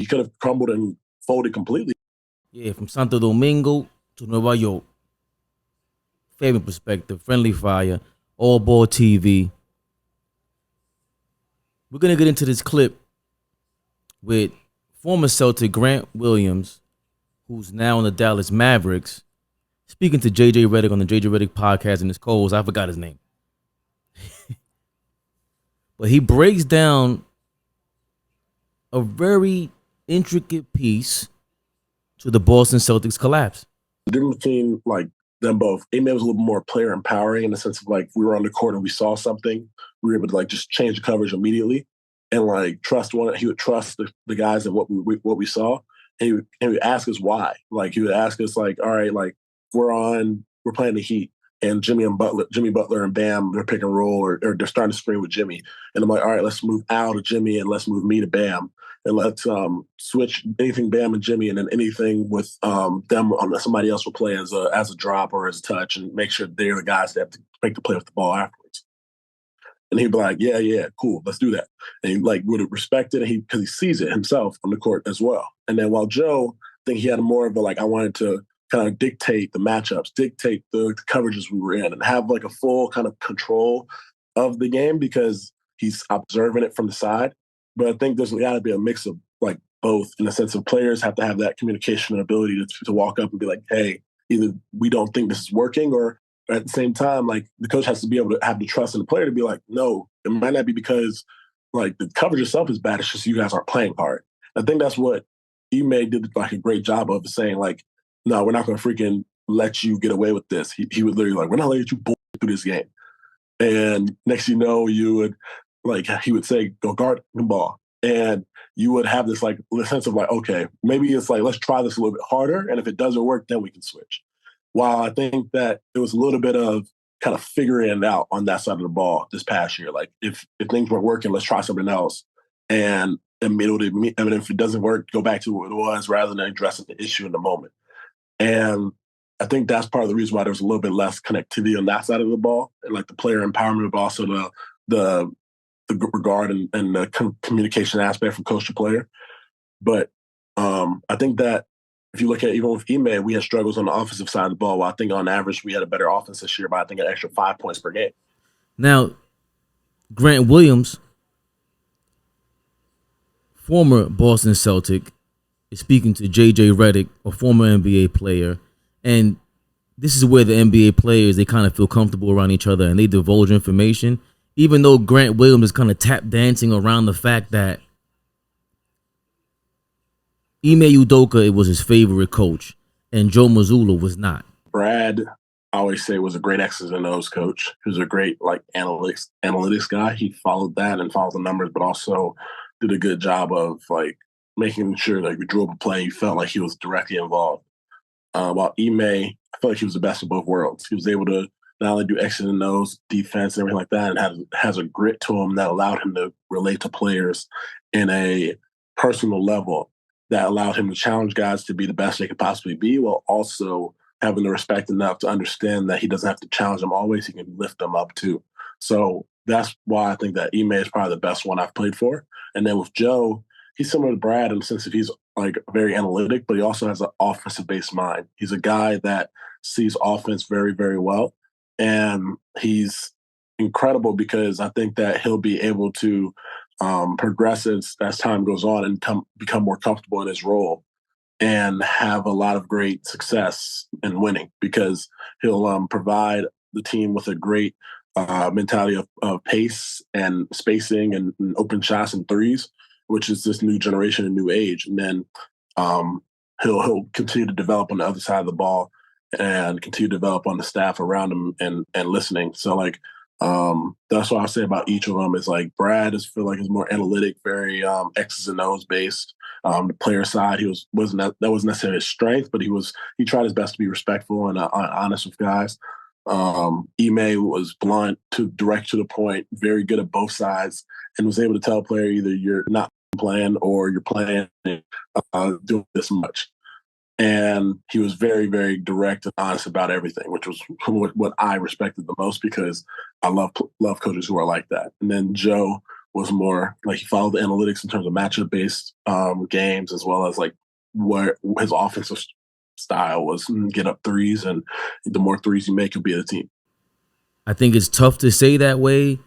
he could have crumbled and folded completely. Yeah, from Santo Domingo to Nueva York. Fabian perspective, friendly fire, ALLBALL TV. We're gonna get into this clip with former Celtic Grant Williams, who's now in the Dallas Mavericks, speaking to JJ Redick on the JJ Redick podcast, and his co-host, I forgot his name. But he breaks down a very intricate piece to the Boston Celtics collapse. The difference between like them both, Ime was a little more player empowering in the sense of like we were on the court and we saw something, we were able to like just change the coverage immediately and like trust one. He would trust the guys and what we saw, and he would ask us why. Like he would ask us like, all right, like we're playing the Heat. And Jimmy Butler and Bam, they're pick and roll or they're starting to screen with Jimmy. And I'm like, all right, let's move Al to Jimmy and let's move me to Bam. And let's switch anything Bam and Jimmy and then anything with them on somebody else will play as a drop or as a touch and make sure they're the guys that have to make the play with the ball afterwards. And he'd be like, yeah, cool, let's do that. And he like would respect it because he sees it himself on the court as well. And then while Joe, I think he had more of a like, I wanted to kind of dictate the matchups, dictate the coverages we were in, and have like a full kind of control of the game because he's observing it from the side. But I think there's got to be a mix of like both in the sense of players have to have that communication and ability to walk up and be like, hey, either we don't think this is working, or at the same time, like the coach has to be able to have the trust in the player to be like, no, it might not be because like the coverage itself is bad. It's just you guys aren't playing hard. I think that's what Ime did like a great job of saying like, no, we're not going to freaking let you get away with this. He would literally like, we're not letting you bull through this game. And next you know, you would like, he would say, go guard the ball. And you would have this like sense of like, okay, maybe it's like, let's try this a little bit harder. And if it doesn't work, then we can switch. While I think that it was a little bit of kind of figuring it out on that side of the ball this past year. Like if things weren't working, let's try something else. And immediately, I mean, if it doesn't work, go back to what it was rather than addressing the issue in the moment. And I think that's part of the reason why there was a little bit less connectivity on that side of the ball, and like the player empowerment, but also the regard and the communication aspect from coach to player. But I think that if you look at even with Ime, we had struggles on the offensive side of the ball. Well, I think on average we had a better offense this year, but I think an extra 5 points per game. Now, Grant Williams, former Boston Celtic, is speaking to JJ Redick, a former NBA player, and this is where the NBA players, they kind of feel comfortable around each other and they divulge information, even though Grant Williams is kind of tap dancing around the fact that Ime Udoka, it was his favorite coach, and Joe Mazzulla was not. Brad, I always say, was a great X's and O's coach. He was a great like analytics guy. He followed that and followed the numbers, but also did a good job of like making sure that you drew up a play, you felt like he was directly involved. While Ime, I felt like he was the best of both worlds. He was able to not only do X's and O's, defense, and everything like that, and has a grit to him that allowed him to relate to players in a personal level that allowed him to challenge guys to be the best they could possibly be, while also having the respect enough to understand that he doesn't have to challenge them always. He can lift them up too. So that's why I think that Ime is probably the best one I've played for. And then with Joe, he's similar to Brad in the sense that he's like very analytic, but he also has an offensive-based mind. He's a guy that sees offense very, very well. And he's incredible because I think that he'll be able to progress as time goes on and become more comfortable in his role and have a lot of great success in winning because he'll provide the team with a great mentality of pace and spacing and open shots and threes, which is this new generation and new age. And then he'll continue to develop on the other side of the ball and continue to develop on the staff around him and listening. So like that's what I say about each of them is like Brad is feel like he's more analytic, very X's and O's based. The player side, that wasn't necessarily his strength, but he tried his best to be respectful and honest with guys. Ime was blunt direct to the point, very good at both sides, and was able to tell a player either you're not playing or you're playing doing this much. And he was very, very direct and honest about everything, which was what I respected the most because I love coaches who are like that. And then Joe was more like he followed the analytics in terms of matchup based games, as well as like where his offensive style was get up threes, and the more threes you make, you'll be the team. I think it's tough to say that way.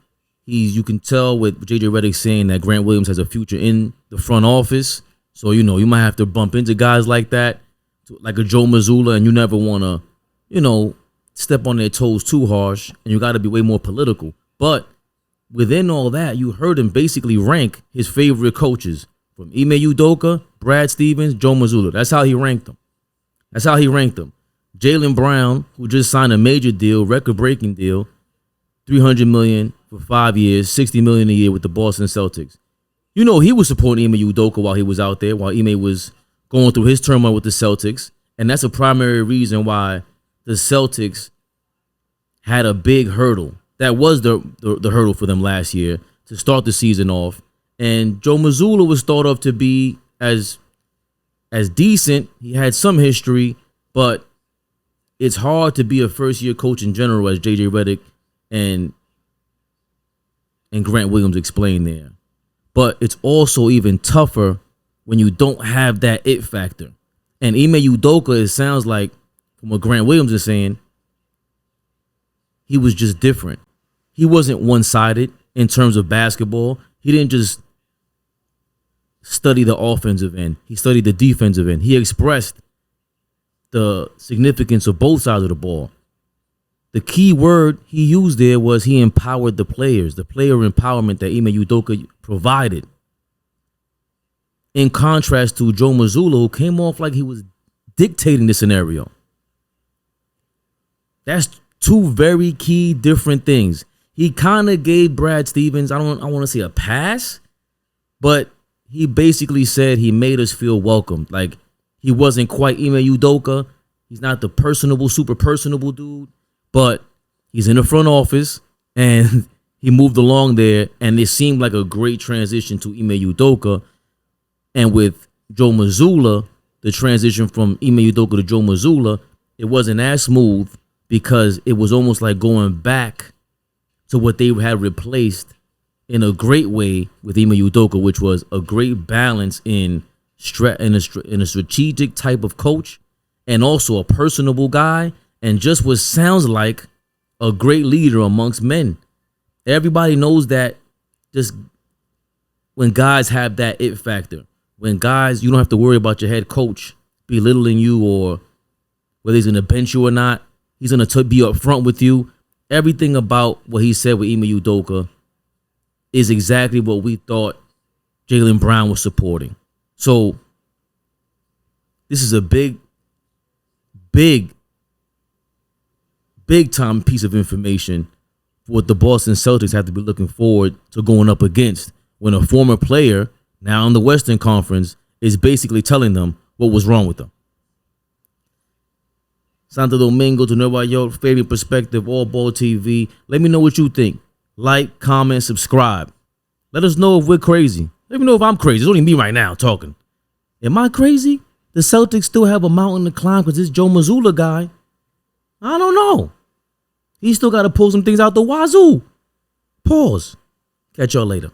You can tell with JJ Redick saying that Grant Williams has a future in the front office. So, you might have to bump into guys like that, like a Joe Mazzulla, and you never want to, step on their toes too harsh, and you got to be way more political. But within all that, you heard him basically rank his favorite coaches from Ime Udoka, Brad Stevens, Joe Mazzulla. That's how he ranked them. Jaylen Brown, who just signed a major deal, record-breaking deal, $300 million for 5 years, $60 million a year with the Boston Celtics. He was supporting Ime Udoka while he was out there, while Ime was going through his turmoil with the Celtics. And that's a primary reason why the Celtics had a big hurdle. That was the hurdle for them last year to start the season off. And Joe Mazzulla was thought of to be as decent. He had some history, but it's hard to be a first-year coach in general, as JJ Redick and Grant Williams explained there. But it's also even tougher when you don't have that it factor. And Ime Udoka, it sounds like, from what Grant Williams is saying, he was just different. He wasn't one-sided in terms of basketball. He didn't just study the offensive end. He studied the defensive end. He expressed the significance of both sides of the ball. The key word he used there was he empowered the players, the player empowerment that Ime Udoka provided. In contrast to Joe Mazzulla, who came off like he was dictating the scenario. That's two very key different things. He kind of gave Brad Stevens, I want to say a pass, but he basically said he made us feel welcomed. Like, he wasn't quite Ime Udoka. He's not the personable, super personable dude, but he's in the front office, and he moved along there, and it seemed like a great transition to Ime Udoka. And with Joe Mazzulla, the transition from Ime Udoka to Joe Mazzulla, it wasn't as smooth because it was almost like going back to what they had replaced in a great way with Ime Udoka, which was a great balance in a strategic type of coach, and also a personable guy, and just what sounds like a great leader amongst men. Everybody knows that just when guys have that it factor, when guys, you don't have to worry about your head coach belittling you or whether he's going to bench you or not. He's going to be up front with you. Everything about what he said with Ime Udoka is exactly what we thought Jaylen Brown was supporting. So this is a big time piece of information for what the Boston Celtics have to be looking forward to going up against when a former player, now in the Western Conference, is basically telling them what was wrong with them. Santo Domingo to Nueva York, Fabian Perspective, ALLBALL TV. Let me know what you think. Like, comment, subscribe. Let us know if we're crazy. Let me know if I'm crazy. It's only me right now talking. Am I crazy? The Celtics still have a mountain to climb because this Joe Mazzulla guy, I don't know. He still got to pull some things out the wazoo. Pause. Catch y'all later.